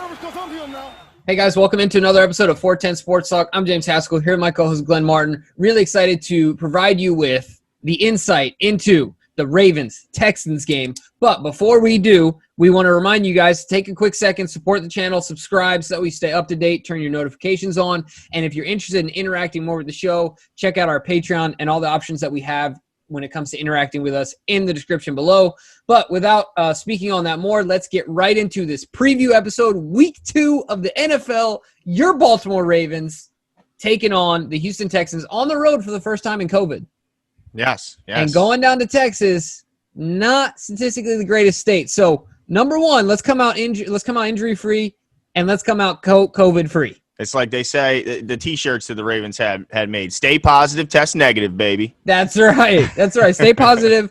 nervous because I'm here now. Hey guys, welcome into another episode of 410 Sports Talk. I'm James Haskell, here with my co-host Glenn Martin. Really excited to provide you with the insight into the Ravens-Texans game. But before we do, we want to remind you guys to take a quick second, support the channel, subscribe so that we stay up to date, turn your notifications on. And if you're interested in interacting more with the show, check out our Patreon and all the options that we have when it comes to interacting with us in the description below. But without speaking on that more, let's get right into this preview episode, week 2 of the NFL. Your Baltimore Ravens taking on the Houston Texans on the road for the first time in COVID. Yes. And going down to Texas, not statistically the greatest state. So, number one, let's come out injury-free, and let's come out COVID-free. It's like they say, the T-shirts that the Ravens had made. Stay positive, test negative, baby. That's right. That's right. Stay positive,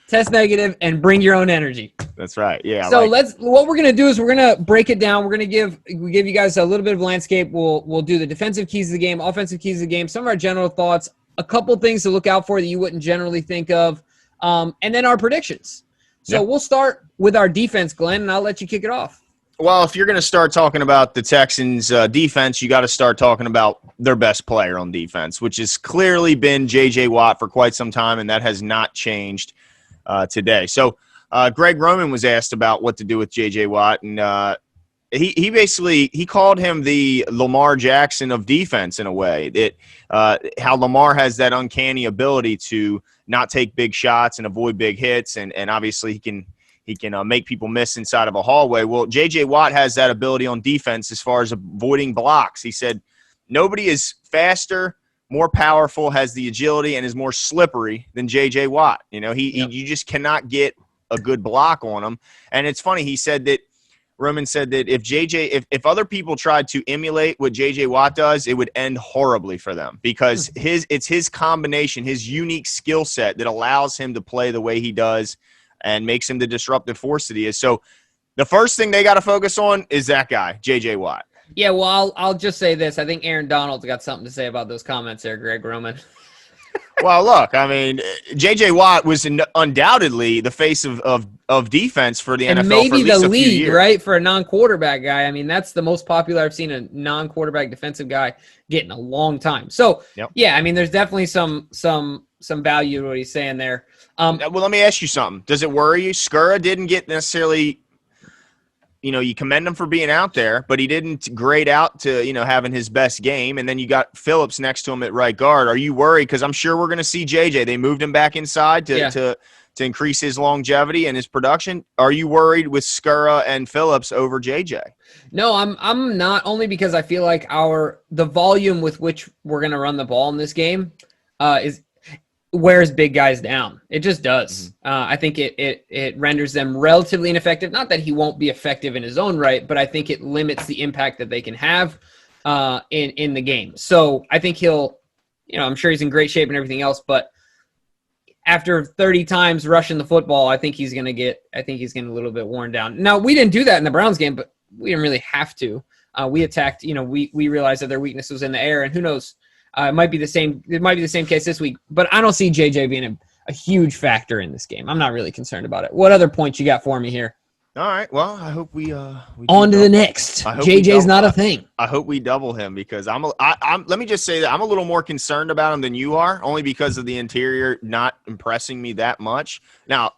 test negative, and bring your own energy. That's right. Yeah. So what we're gonna do is we're gonna break it down. We're gonna give you guys a little bit of landscape. We'll do the defensive keys of the game, offensive keys of the game, some of our general thoughts, a couple things to look out for that you wouldn't generally think of, and then our predictions. So We'll start with our defense, Glenn, and I'll let you kick it off. Well, if you're going to start talking about the Texans' defense, you got to start talking about their best player on defense, which has clearly been J.J. Watt for quite some time, and that has not changed today. So Greg Roman was asked about what to do with J.J. Watt, and he basically called him the Lamar Jackson of defense in a way. How Lamar has that uncanny ability to not take big shots and avoid big hits, and obviously he can make people miss inside of a hallway. Well, J.J. Watt has that ability on defense as far as avoiding blocks. He said nobody is faster, more powerful, has the agility, and is more slippery than J.J. Watt. You know, you just cannot get a good block on him. And it's funny, Roman said that if other people tried to emulate what J.J. Watt does, it would end horribly for them because it's his combination, his unique skill set that allows him to play the way he does and makes him the disruptive force that he is. So the first thing they got to focus on is that guy, J.J. Watt. Yeah, well, I'll just say this. I think Aaron Donald's got something to say about those comments there, Greg Roman. Well, look, I mean, J.J. Watt was undoubtedly the face of defense for the NFL maybe for at least the a few league, years. right, for a non-quarterback guy. I mean, that's the most popular I've seen a non-quarterback defensive guy get in a long time. So, Yeah, I mean, there's definitely some value to what he's saying there. Well, let me ask you something. Does it worry you? Skura didn't get necessarily, you commend him for being out there, but he didn't grade out to, having his best game. And then you got Phillips next to him at right guard. Are you worried? Because I'm sure we're going to see JJ. They moved him back inside to increase his longevity and his production. Are you worried with Skura and Phillips over JJ? No, I'm not, only because I feel like the volume with which we're going to run the ball in this game wears big guys down. It just does. I think it renders them relatively ineffective. Not that he won't be effective in his own right, but I think it limits the impact that they can have in the game. So I think I'm sure he's in great shape and everything else, but after 30 times rushing the football, I think he's going to get a little bit worn down. Now, we didn't do that in the Browns game, but we didn't really have to. We attacked, we realized that their weakness was in the air, and who knows, it might be the same. It might be the same case this week, but I don't see JJ being a huge factor in this game. I'm not really concerned about it. What other points you got for me here? All right. Well, I hope we on to the next. JJ's not a thing. I hope we double him because let me just say that I'm a little more concerned about him than you are, only because of the interior not impressing me that much. Now,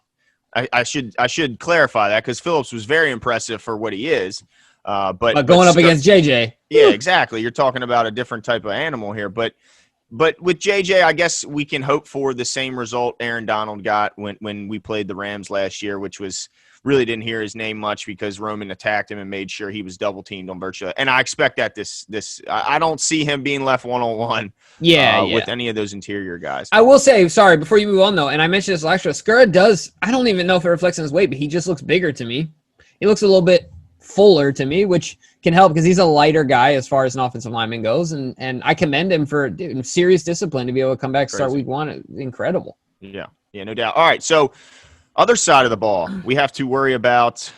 I should clarify that because Phillips was very impressive for what he is. But going up against JJ. Yeah, exactly. You're talking about a different type of animal here. But with JJ, I guess we can hope for the same result Aaron Donald got when we played the Rams last year, which was really didn't hear his name much because Roman attacked him and made sure he was double teamed on virtually. And I expect that I don't see him being left one-on-one with any of those interior guys. I will say, sorry, before you move on though, and I mentioned this last year, Skura I don't even know if it reflects on his weight, but he just looks bigger to me. He looks a little bit fuller to me, which can help because he's a lighter guy as far as an offensive lineman goes, and I commend him for serious discipline to be able to come back, start week 1. Incredible. Yeah, no doubt. All right, so other side of the ball, we have to worry about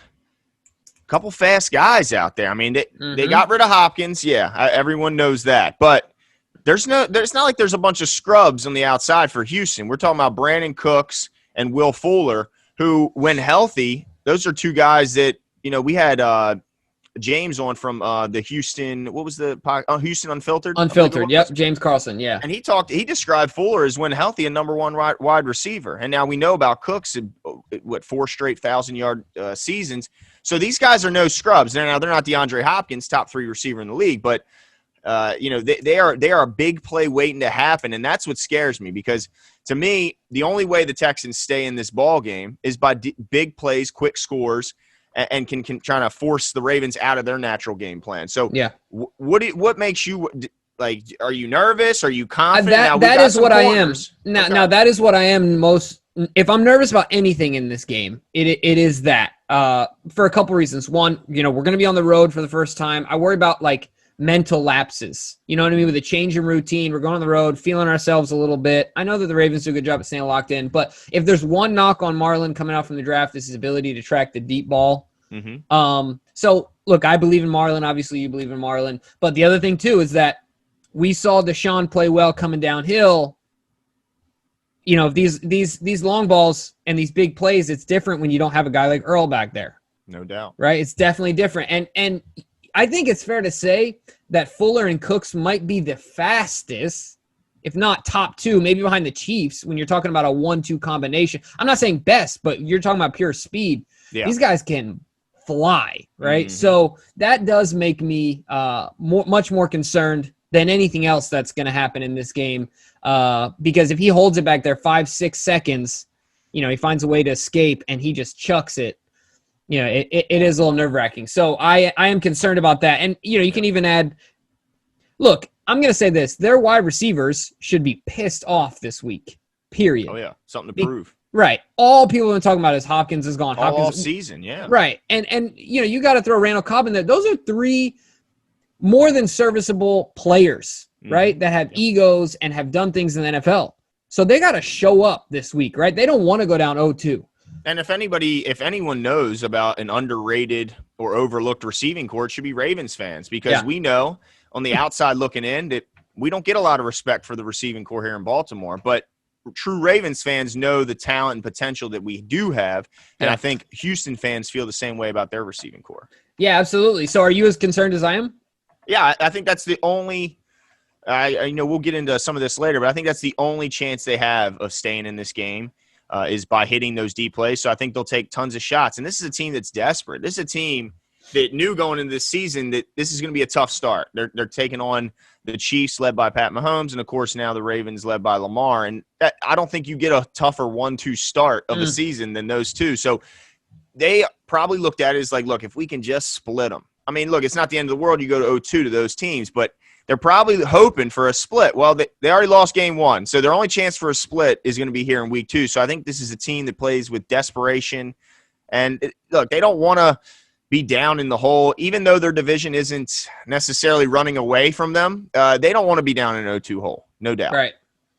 a couple fast guys out there. I mean, they got rid of Hopkins. Yeah, everyone knows that, but there's not like there's a bunch of scrubs on the outside for Houston. We're talking about Brandon Cooks and Will Fuller, who, when healthy, those are two guys that we had James on from the Houston. What was the Houston Unfiltered? Unfiltered. Yep. James Carlson. Yeah. And he described Fuller as, when healthy, a number one wide receiver. And now we know about Cooks, 4 straight 1,000-yard seasons. So these guys are no scrubs. Now they're not DeAndre Hopkins, top 3 receiver in the league, but they are a big play waiting to happen, and that's what scares me, because to me, the only way the Texans stay in this ball game is by big plays, quick scores, and can try to force the Ravens out of their natural game plan. So, yeah, what makes you like? Are you nervous? Are you confident? That is what corners. I am. Now that is what I am most. If I'm nervous about anything in this game, it is that for a couple reasons. One, we're going to be on the road for the first time. I worry about mental lapses. You know what I mean? With a change in routine, we're going on the road, feeling ourselves a little bit. I know that the Ravens do a good job at staying locked in, but if there's one knock on Marlon coming out from the draft, it's his ability to track the deep ball. Mm-hmm. So look, I believe in Marlon. Obviously, you believe in Marlon. But the other thing too is that we saw Deshaun play well coming downhill. These long balls and these big plays, it's different when you don't have a guy like Earl back there. No doubt. Right? It's definitely different. And I think it's fair to say that Fuller and Cooks might be the fastest, if not top 2, maybe behind the Chiefs, when you're talking about a 1-2 combination. I'm not saying best, but you're talking about pure speed. Yeah. These guys can fly, right? Mm-hmm. So that does make me much more concerned than anything else that's going to happen in this game, because if he holds it back there 5-6 seconds, he finds a way to escape and he just chucks it. It is a little nerve-wracking. So I am concerned about that. And, you can even add – look, I'm going to say this. Their wide receivers should be pissed off this week, period. Oh, yeah. Something to prove. Right. All people have been talking about is Hopkins is gone. All season, yeah. Right. And you got to throw Randall Cobb in there. Those are 3 more than serviceable players, right, that have egos and have done things in the NFL. So they got to show up this week, right? They don't want to go down 0-2. And if anyone knows about an underrated or overlooked receiving corps, it should be Ravens fans, because we know on the outside looking in that we don't get a lot of respect for the receiving corps here in Baltimore, but true Ravens fans know the talent and potential that we do have, and I think Houston fans feel the same way about their receiving corps. Yeah, absolutely. So are you as concerned as I am? Yeah, I think that's the only I we'll get into some of this later, but I think that's the only chance they have of staying in this game. Is by hitting those deep plays. So I think they'll take tons of shots. And this is a team that's desperate. This is a team that knew going into this season that this is going to be a tough start. They're taking on the Chiefs, led by Pat Mahomes, and, of course, now the Ravens, led by Lamar. And I don't think you get a tougher 1-2 start of a season than those two. So they probably looked at it as like, look, if we can just split them. I mean, look, it's not the end of the world. You go to 0-2 to those teams, but they're probably hoping for a split. Well, they already lost game 1, so their only chance for a split is going to be here in week 2. So I think this is a team that plays with desperation. And, look, they don't want to be down in the hole, even though their division isn't necessarily running away from them. They don't want to be down in an 0-2 hole, no doubt.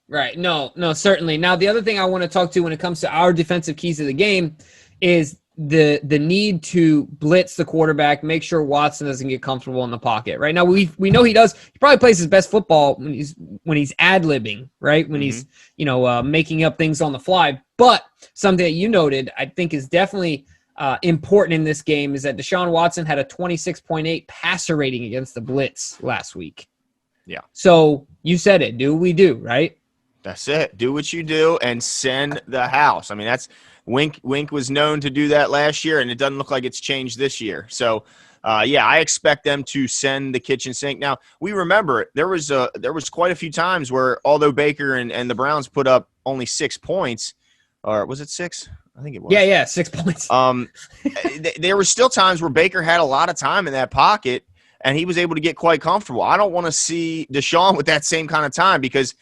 Right. No, certainly. Now, the other thing I want to talk to when it comes to our defensive keys of the game is the need to blitz the quarterback, make sure Watson doesn't get comfortable in the pocket. Right now, we know he does. He probably plays his best football when he's ad-libbing, right? When he's making up things on the fly. But something that you noted, I think, is definitely important in this game is that Deshaun Watson had a 26.8 passer rating against the blitz last week. Yeah. So you said it. Do we do, right? That's it. Do what you do and send the house. I mean, that's Wink was known to do that last year, and it doesn't look like it's changed this year. So, I expect them to send the kitchen sink. Now, we remember there was quite a few times where, although Baker and the Browns put up only 6 points, or was it 6? I think it was. Yeah, 6 points. There were still times where Baker had a lot of time in that pocket, and he was able to get quite comfortable. I don't want to see Deshaun with that same kind of time, because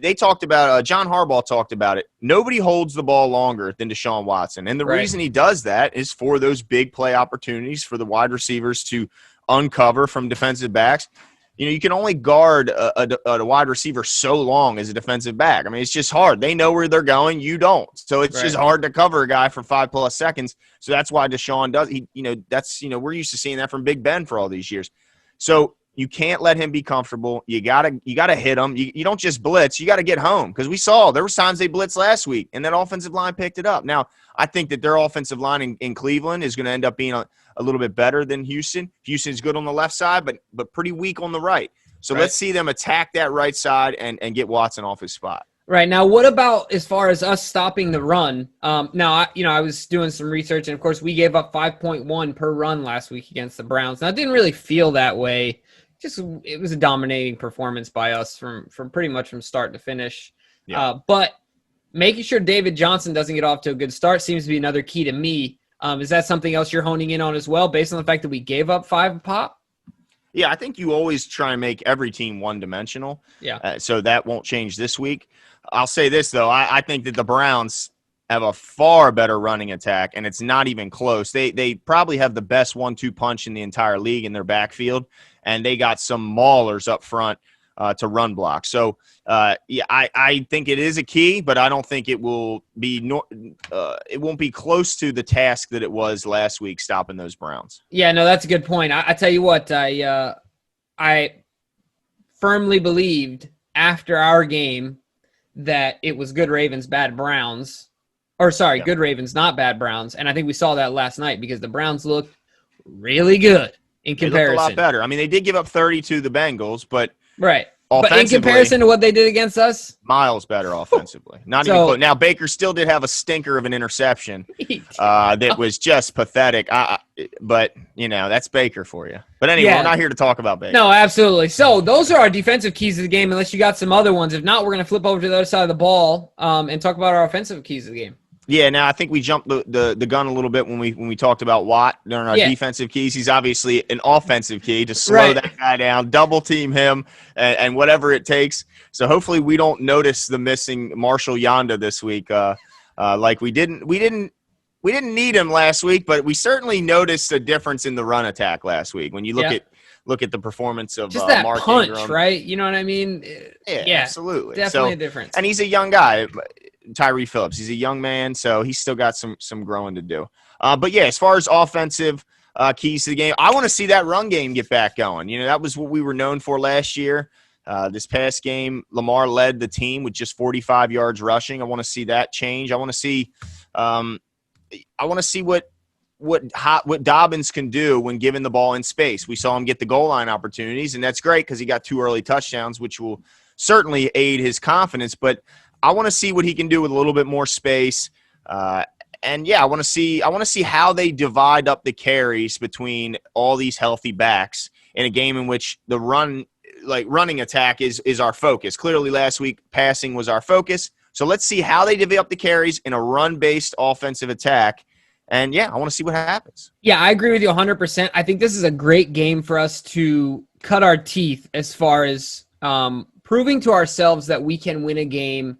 they talked about John Harbaugh talked about it. Nobody holds the ball longer than Deshaun Watson. And the reason he does that is for those big play opportunities for the wide receivers to uncover from defensive backs. You can only guard a wide receiver so long as a defensive back. I mean, it's just hard. They know where they're going. You don't. So it's just hard to cover a guy for 5+ seconds. So that's why Deshaun does. We're used to seeing that from Big Ben for all these years. So You can't let him be comfortable. You gotta hit him. You don't just blitz. You got to get home, because we saw there was times they blitzed last week, and that offensive line picked it up. Now, I think that their offensive line in Cleveland is going to end up being a little bit better than Houston. Houston's good on the left side, but pretty weak on the right. So let's see them attack that right side and get Watson off his spot. Right. Now, what about as far as us stopping the run? Now, I was doing some research, and, of course, we gave up 5.1 per run last week against the Browns. Now, it didn't really feel that way. It was a dominating performance by us from pretty much from start to finish. Yeah. But making sure David Johnson doesn't get off to a good start seems to be another key to me. Is that something else you're honing in on as well, based on the fact that we gave up 5 a pop? Yeah, I think you always try and make every team one-dimensional. Yeah. So that won't change this week. I'll say this, though. I think that the Browns have a far better running attack, and it's not even close. They probably have the best 1-2 punch in the entire league in their backfield, and they got some maulers up front to run block. So, I think it is a key, but I don't think it will be it won't be close to the task that it was last week stopping those Browns. Yeah, no, that's a good point. I tell you what, I firmly believed after our game that it was good Ravens, bad Browns. Good Ravens, not bad Browns. And I think we saw that last night, because the Browns looked really good in comparison. They looked a lot better. I mean, they did give up 30 to the Bengals, but right. But in comparison to what they did against us, miles better offensively. Not even close. Now, Baker still did have a stinker of an interception that was just pathetic. But, that's Baker for you. But anyway, we're not here to talk about Baker. No, absolutely. So those are our defensive keys of the game, unless you got some other ones. If not, we're going to flip over to the other side of the ball and talk about our offensive keys of the game. Yeah, now I think we jumped the gun a little bit when we talked about Watt during our defensive keys. He's obviously an offensive key to slow that guy down, double team him, and whatever it takes. So hopefully we don't notice the missing Marshall Yanda this week. Like we didn't need him last week, but we certainly noticed a difference in the run attack last week. When you look at the performance of just that Mark punch, Ingram. Right? You know what I mean? Yeah, absolutely. Definitely a difference. And he's a young guy. Tyree Phillips. He's a young man, so he's still got some growing to do. But yeah, as far as offensive keys to the game, I want to see that run game get back going. That was what we were known for last year. This past game, Lamar led the team with just 45 yards rushing. I want to see that change. I want to see what Dobbins can do when given the ball in space. We saw him get the goal line opportunities, and that's great because he got 2 early touchdowns, which will certainly aid his confidence. But I want to see what he can do with a little bit more space. And I want to see how they divide up the carries between all these healthy backs in a game in which the running attack is our focus. Clearly last week passing was our focus. So let's see how they divvy up the carries in a run-based offensive attack. And I want to see what happens. Yeah, I agree with you 100%. I think this is a great game for us to cut our teeth as far as proving to ourselves that we can win a game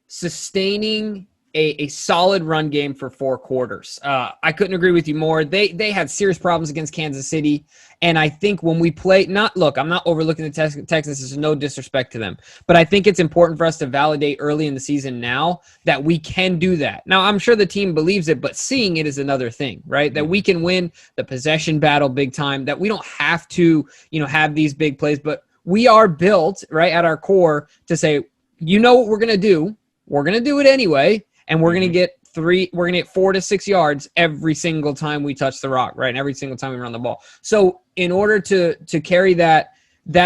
sustaining a solid run game for 4 quarters. I couldn't agree with you more. They had serious problems against Kansas City, and I think when we play, I'm not overlooking the Texans. There's no disrespect to them, but I think it's important for us to validate early in the season now that we can do that. Now, I'm sure the team believes it, but seeing it is another thing, right? That we can win the possession battle big time, that we don't have to, have these big plays, but we are built, right, at our core to say, what we're going to do. We're going to do it anyway, and we're going to get 4 to 6 yards every single time we touch the rock, right? And every single time we run the ball. So in order to carry that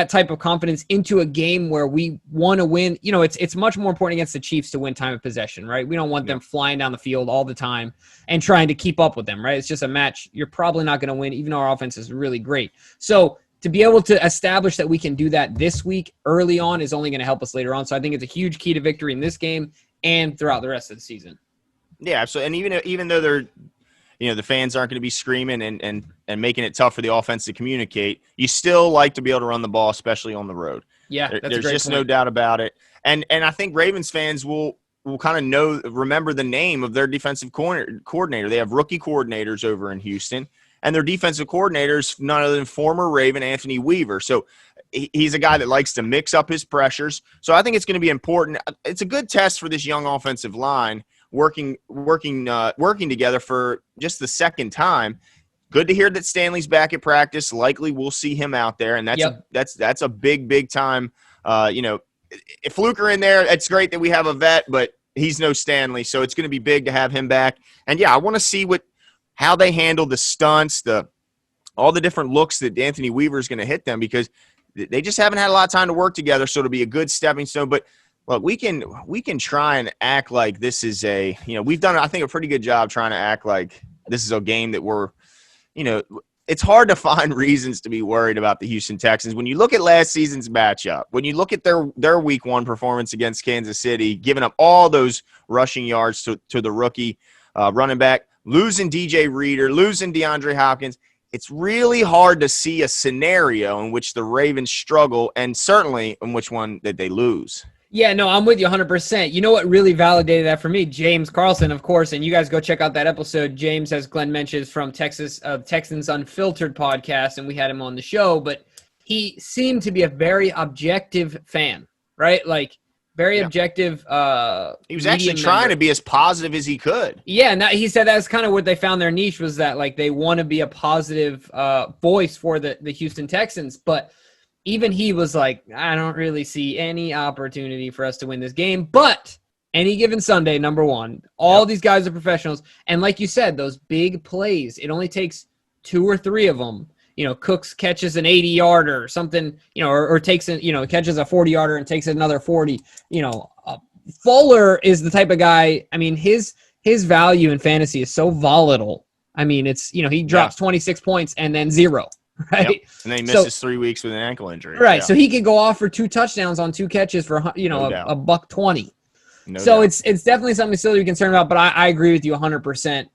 type of confidence into a game where we want to win, it's much more important against the Chiefs to win time of possession, right? We don't want them flying down the field all the time and trying to keep up with them, right? It's just a match you're probably not going to win, even though our offense is really great. So to be able to establish that we can do that this week early on is only going to help us later on. So I think it's a huge key to victory in this game and throughout the rest of the season. Yeah, so and even though they're, the fans aren't going to be screaming and making it tough for the offense to communicate, you still like to be able to run the ball, especially on the road. Yeah, that's there's a great just point. No doubt about it. And I think Ravens fans will kind of remember the name of their defensive coordinator. They have rookie coordinators over in Houston. And their defensive coordinator's none other than former Raven Anthony Weaver. So he's a guy that likes to mix up his pressures. So I think it's going to be important. It's a good test for this young offensive line working together for just the second time. good to hear that Stanley's back at practice. Likely we'll see him out there, and that's a big time. If Fluker in there, it's great that we have a vet, but he's no Stanley, so it's going to be big to have him back. And I want to see how they handle the stunts, all the different looks that Anthony Weaver is going to hit them, because they just haven't had a lot of time to work together. So it'll be a good stepping stone. But look, we can try and act like this is we've done, I think, a pretty good job trying to act like this is a game that we're, it's hard to find reasons to be worried about the Houston Texans. When you look at last season's matchup, when you look at their week 1 performance against Kansas City, giving up all those rushing yards to the rookie running back, losing DJ Reader, losing DeAndre Hopkins, it's really hard to see a scenario in which the Ravens struggle, and certainly in which one that they lose. Yeah, no, I'm with you 100%. You know what really validated that for me? James Carlson, of course, and you guys go check out that episode. James, as Glenn mentions, from Texans Unfiltered podcast, and we had him on the show, but he seemed to be a very objective fan, right? Like, very objective. He was actually trying to be as positive as he could. Yeah, and he said that's kind of what they found their niche was, that like they want to be a positive voice for the Houston Texans. But even he was like, I don't really see any opportunity for us to win this game. But any given Sunday, number one, all these guys are professionals. And like you said, those big plays, it only takes 2 or 3 of them. Cooks catches an 80-yarder or something, or takes it, catches a 40-yarder and takes another 40. Fuller is the type of guy, I mean, his value in fantasy is so volatile. I mean, it's, he drops 26 points and then 0, right? Yep. And then he misses 3 weeks with an ankle injury. Right. Yeah. So he could go off for 2 touchdowns on 2 catches for, a $120. No so doubt. It's definitely something still to be concerned about, but I agree with you 100%.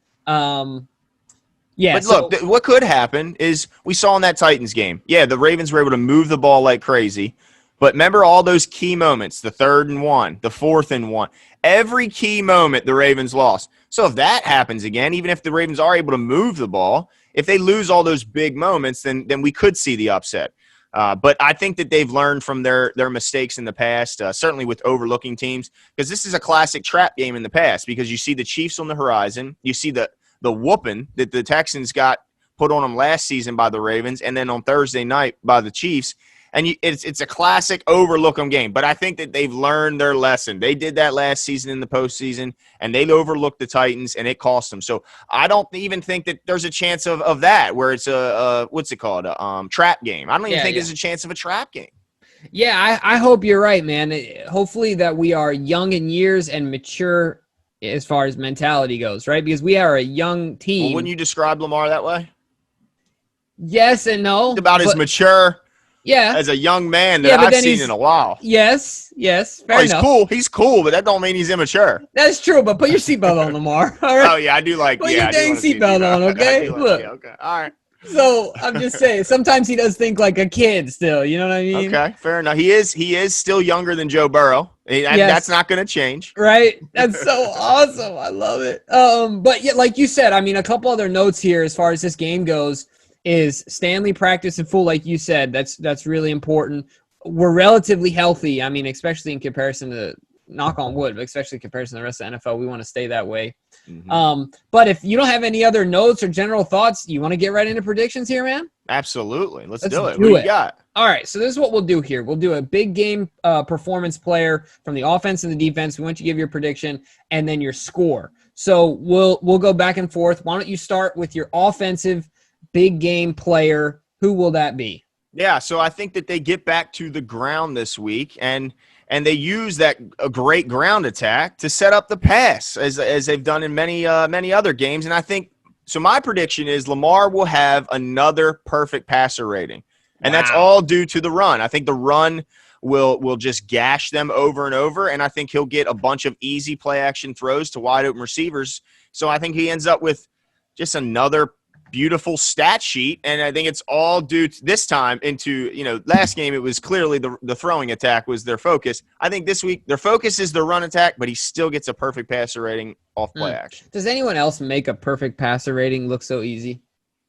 Yeah, but look, what could happen is we saw in that Titans game. Yeah, the Ravens were able to move the ball like crazy. But remember all those key moments, the 3rd and 1, the 4th and 1. Every key moment the Ravens lost. So if that happens again, even if the Ravens are able to move the ball, if they lose all those big moments, then we could see the upset. But I think that they've learned from their mistakes in the past, certainly with overlooking teams, because this is a classic trap game in the past, because you see the Chiefs on the horizon, you see the whooping that the Texans got put on them last season by the Ravens, and then on Thursday night by the Chiefs. And it's a classic overlook them game. But I think that they've learned their lesson. They did that last season in the postseason, and they overlooked the Titans, and it cost them. So I don't even think that there's a chance of that, where it's a what's it called, a trap game. I don't even think there's a chance of a trap game. Yeah, I hope you're right, man. Hopefully that we are young in years and mature as far as mentality goes, right? Because we are a young team. Well, wouldn't you describe Lamar that way? Yes and no. About as mature as a young man that I've seen in a while. Yes, fair enough. Cool. He's cool, but that don't mean he's immature. That's true, but put your seatbelt on, Lamar. All right? Oh, yeah, I do like put your dang seatbelt on, okay? Look. Yeah, okay. All right. So I'm just saying, sometimes he does think like a kid still. You know what I mean? Okay, fair enough. He is still younger than Joe Burrow. Yes. That's not going to change. Right. That's so awesome. I love it. But yeah, like you said, I mean, a couple other notes here as far as this game goes is Stanley practice in full, like you said. That's really important. We're relatively healthy. I mean, especially in comparison to, knock on wood, but especially in comparison to the rest of the NFL, we want to stay that way. Mm-hmm. But if you don't have any other notes or general thoughts, you want to get right into predictions here, man? Absolutely. Let's do it. What do you got? All right, so this is what we'll do here. We'll do a big game performance player from the offense and the defense. We want you to give your prediction and then your score. So we'll go back and forth. Why don't you start with your offensive big game player? Who will that be? Yeah, so I think that they get back to the ground this week, and they use a great ground attack to set up the pass, as they've done in many other games. And I think so. My prediction is Lamar will have another perfect passer rating, and that's all due to the run. I think the run will just gash them over and over, and I think he'll get a bunch of easy play action throws to wide open receivers. So I think he ends up with just another beautiful stat sheet, and I think it's all due to this time into, last game it was clearly the throwing attack was their focus. I think this week their focus is the run attack, but he still gets a perfect passer rating off play action. Does anyone else make a perfect passer rating look so easy?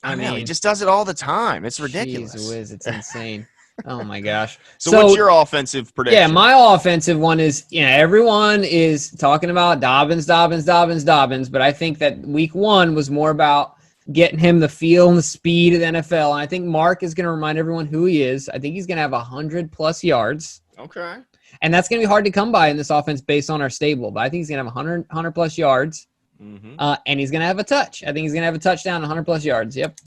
I mean, he just does it all the time. It's ridiculous. Jeez Whiz, it's insane. Oh my gosh. So what's your offensive prediction? Yeah, my offensive one is, everyone is talking about Dobbins, but I think that week 1 was more about getting him the feel and the speed of the NFL. And I think Mark is going to remind everyone who he is. I think he's going to have 100-plus yards. Okay. And that's going to be hard to come by in this offense based on our stable. But I think he's going to have 100-plus yards. Mm-hmm. And he's going to have a touch. I think he's going to have a touchdown, 100-plus yards. Yep.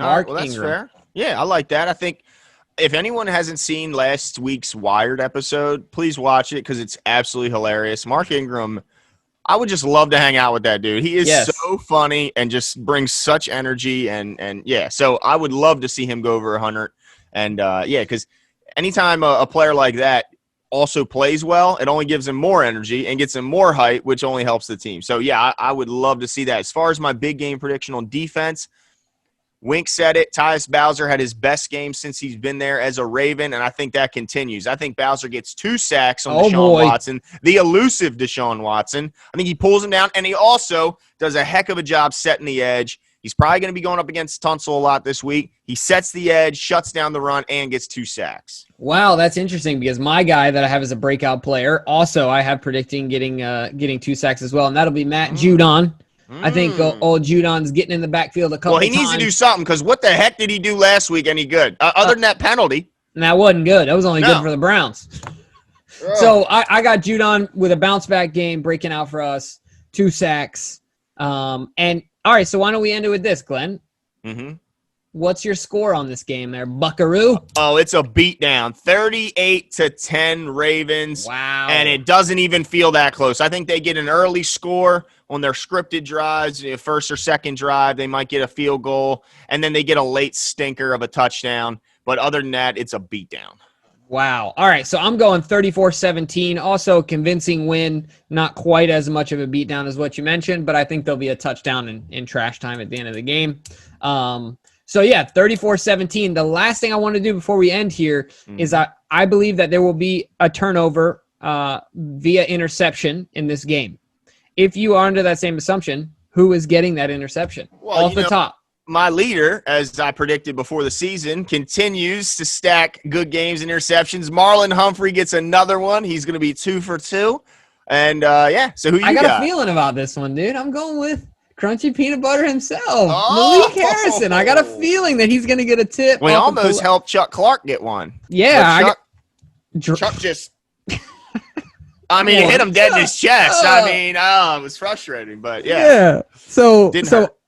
Mark well, that's Ingram. Fair. Yeah, I like that. I think if anyone hasn't seen last week's Wired episode, please watch it because it's absolutely hilarious. Mark Ingram, I would just love to hang out with that dude. He is so funny and just brings such energy. And yeah, so I would love to see him go over 100. And, yeah, because anytime a player like that also plays well, it only gives him more energy and gets him more height, which only helps the team. So, yeah, I would love to see that. As far as my big game prediction on defense, Wink said it. Tyus Bowser had his best game since he's been there as a Raven, and I think that continues. I think Bowser gets 2 sacks on Deshaun Watson, the elusive Deshaun Watson. I think he pulls him down, and he also does a heck of a job setting the edge. He's probably going to be going up against Tunsil a lot this week. He sets the edge, shuts down the run, and gets 2 sacks. Wow, that's interesting because my guy that I have as a breakout player, also I have predicting getting 2 sacks as well, and that'll be Matt Judon. I think old Judon's getting in the backfield a couple times. Well, he needs to do something because what the heck did he do last week any good? Other than that penalty. That wasn't good. That was only good for the Browns. So I got Judon with a bounce-back game breaking out for us, 2 sacks. And, all right, so why don't we end it with this, Glenn? Mm-hmm. What's your score on this game there, buckaroo? Oh, it's a beatdown. 38-10 Ravens. Wow. And it doesn't even feel that close. I think they get an early score on their scripted drives, first or second drive. They might get a field goal, and then they get a late stinker of a touchdown. But other than that, it's a beatdown. Wow. All right, so I'm going 34-17. Also convincing win, not quite as much of a beatdown as what you mentioned, but I think there'll be a touchdown in trash time at the end of the game. So, yeah, 34-17. The last thing I want to do before we end here is I believe that there will be a turnover via interception in this game. If you are under that same assumption, who is getting that interception off the top? My leader, as I predicted before the season, continues to stack good games and interceptions. Marlon Humphrey gets another one. He's going to be 2 for 2. And, so who you got? I got a feeling about this one, dude. I'm going with Crunchy Peanut Butter himself, Malik Harrison. I got a feeling that he's going to get a tip. We almost helped Chuck Clark get one. Yeah. Chuck just – I mean, it hit him dead in his chest. I mean, it was frustrating, but yeah. Yeah. So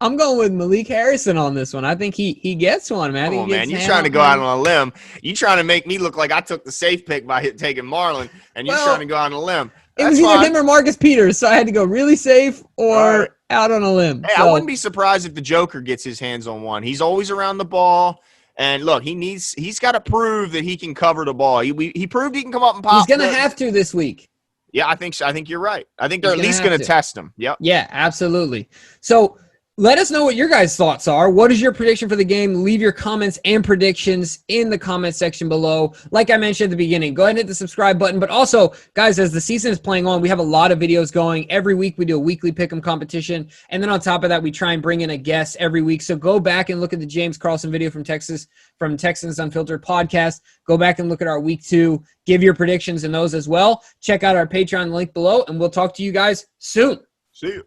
I'm going with Malik Harrison on this one. I think he gets one, man. Come on, man. You're trying to go out on a limb. You're trying to make me look like I took the safe pick by taking Marlon, and you're trying to go out on a limb. It was either him or Marcus Peters, so I had to go really safe or out on a limb. Hey, I wouldn't be surprised if the Joker gets his hands on one. He's always around the ball. And look, he's got to prove that he can cover the ball. He proved he can come up and pop. He's going to have to this week. Yeah, I think so. I think you're right. I think they're at least going to test him. Yep. Yeah, absolutely. So let us know what your guys' thoughts are. What is your prediction for the game? Leave your comments and predictions in the comment section below. Like I mentioned at the beginning, go ahead and hit the subscribe button. But also, guys, as the season is playing on, we have a lot of videos going. Every week we do a weekly pick'em competition. And then on top of that, we try and bring in a guest every week. So go back and look at the James Carlson video from Texans Unfiltered podcast. Go back and look at our week 2. Give your predictions in those as well. Check out our Patreon link below, and we'll talk to you guys soon. See you.